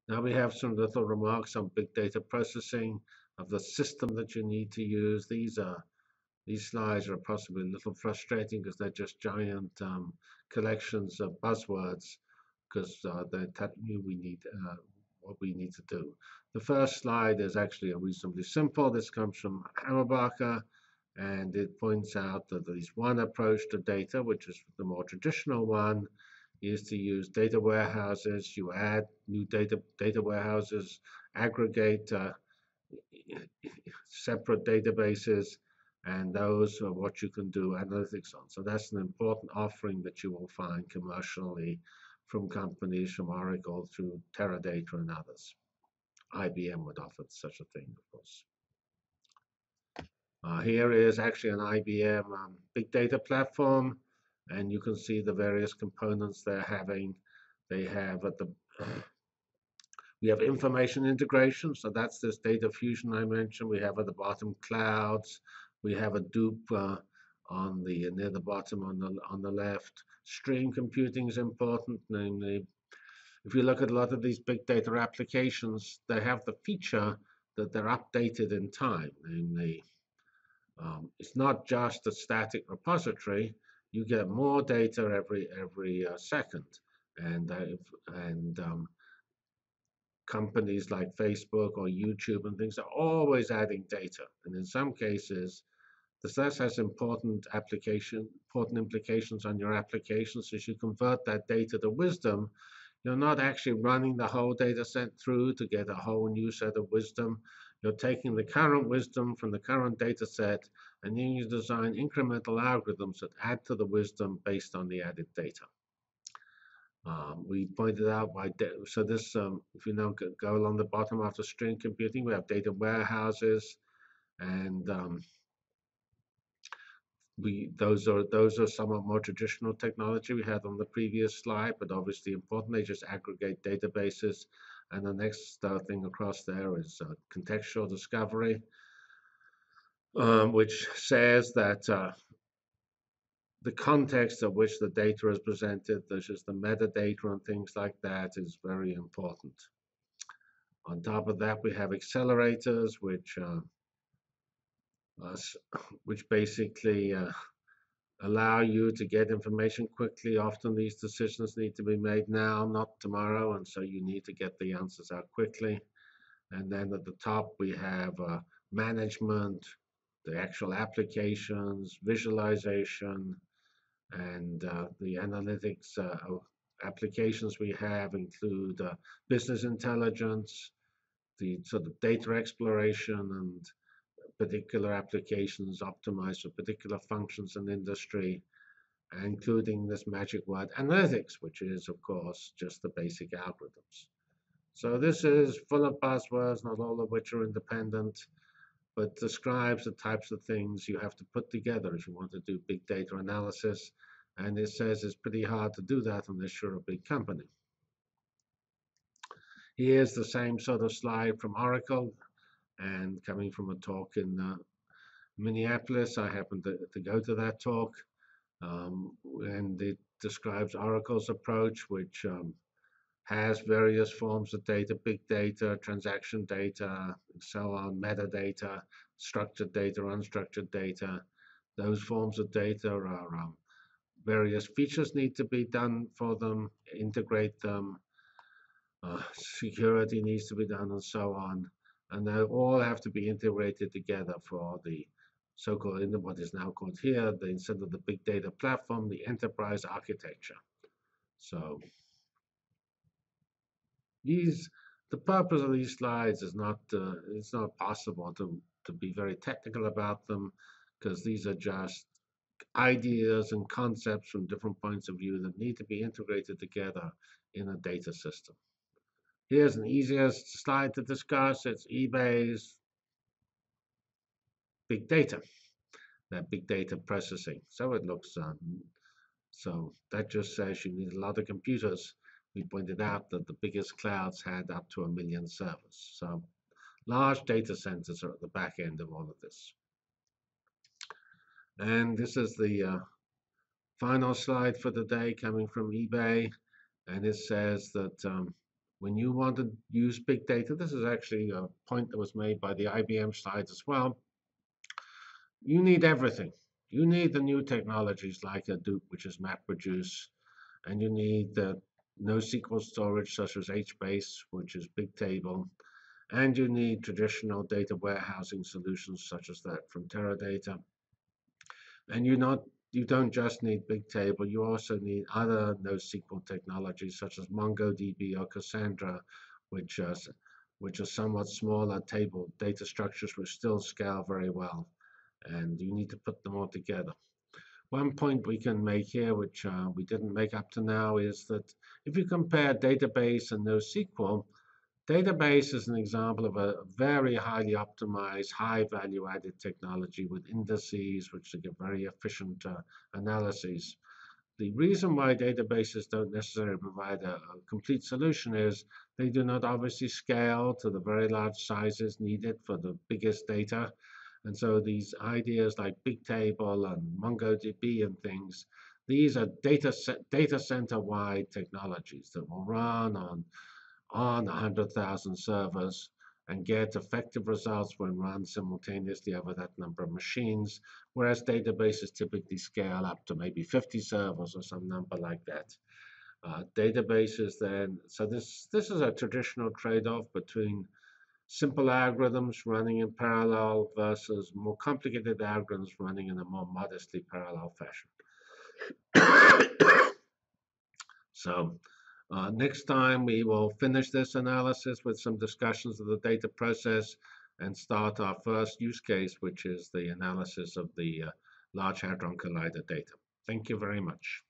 Now we have some little remarks on big data processing of the system that you need to use. These slides are possibly a little frustrating because they're just giant collections of buzzwords because they're telling you what we need to do. The first slide is actually a reasonably simple. This comes from Hammerbacher, and it points out that there is one approach to data, which is the more traditional one, is to use data warehouses. You add new data warehouses, aggregate separate databases, and those are what you can do analytics on. So that's an important offering that you will find commercially from companies from Oracle through Teradata and others. IBM would offer such a thing, of course. Here is actually an IBM big data platform, and you can see the various components they're having. They have at the we have information integration, so that's this data fusion I mentioned. We have at the bottom clouds. We have a dupe on the near the bottom on the left. Stream computing is important, namely, if you look at a lot of these big data applications, they have the feature that they're updated in time. Namely, it's not just a static repository. You get more data every second, and companies like Facebook or YouTube and things are always adding data. And in some cases, this has important implications on your applications. As you convert that data to wisdom, you're not actually running the whole data set through to get a whole new set of wisdom. You're taking the current wisdom from the current data set, and then you design incremental algorithms that add to the wisdom based on the added data. We pointed out so this, if you now go along the bottom after stream computing, we have data warehouses, and those are somewhat more traditional technology we had on the previous slide, but obviously important. They just aggregate databases, and the next thing across there is contextual discovery, which says that the context of which the data is presented, there's just the metadata and things like that, is very important. On top of that, we have accelerators, which basically allow you to get information quickly. Often these decisions need to be made now, not tomorrow, and so you need to get the answers out quickly. And then at the top, we have management, the actual applications, visualization, and the analytics applications we have include business intelligence, the sort of data exploration, and particular applications optimized for particular functions in industry, including this magic word analytics, which is, of course, just the basic algorithms. So this is full of buzzwords, not all of which are independent, but describes the types of things you have to put together if you want to do big data analysis. And it says it's pretty hard to do that unless you're a big company. Here's the same sort of slide from Oracle, and coming from a talk in Minneapolis. I happened to go to that talk, and it describes Oracle's approach, which has various forms of data, big data, transaction data, and so on, metadata, structured data, unstructured data. Those forms of data are various features need to be done for them, integrate them, security needs to be done, and so on. And they all have to be integrated together for the so-called, in what is now called here, instead of the big data platform, the enterprise architecture. So the purpose of these slides is not, it's not possible to be very technical about them, because these are just ideas and concepts from different points of view that need to be integrated together in a data system. Here's an easiest slide to discuss. It's eBay's big data, that big data processing. So it looks, so that just says you need a lot of computers. We pointed out that the biggest clouds had up to 1 million servers. So large data centers are at the back end of all of this. And this is the final slide for the day coming from eBay. And it says that when you want to use big data, this is actually a point that was made by the IBM side as well. You need everything. You need the new technologies like Hadoop, which is MapReduce, and you need the NoSQL storage such as HBase, which is big table, and you need traditional data warehousing solutions such as that from Teradata. And you don't just need big table, you also need other NoSQL technologies such as MongoDB or Cassandra, which are, which are somewhat smaller table data structures which still scale very well. And you need to put them all together. One point we can make here, which we didn't make up to now, is that if you compare database and NoSQL, database is an example of a very highly optimized, high value added technology with indices, which give very efficient analyses. The reason why databases don't necessarily provide a complete solution is they do not obviously scale to the very large sizes needed for the biggest data. And so these ideas like Bigtable and MongoDB and things, these are data center wide technologies that will run on 100,000 servers and get effective results when run simultaneously over that number of machines, whereas databases typically scale up to maybe 50 servers or some number like that. Databases then, so this is a traditional trade-off between simple algorithms running in parallel versus more complicated algorithms running in a more modestly parallel fashion. So next time we will finish this analysis with some discussions of the data process and start our first use case, which is the analysis of the Large Hadron Collider data. Thank you very much.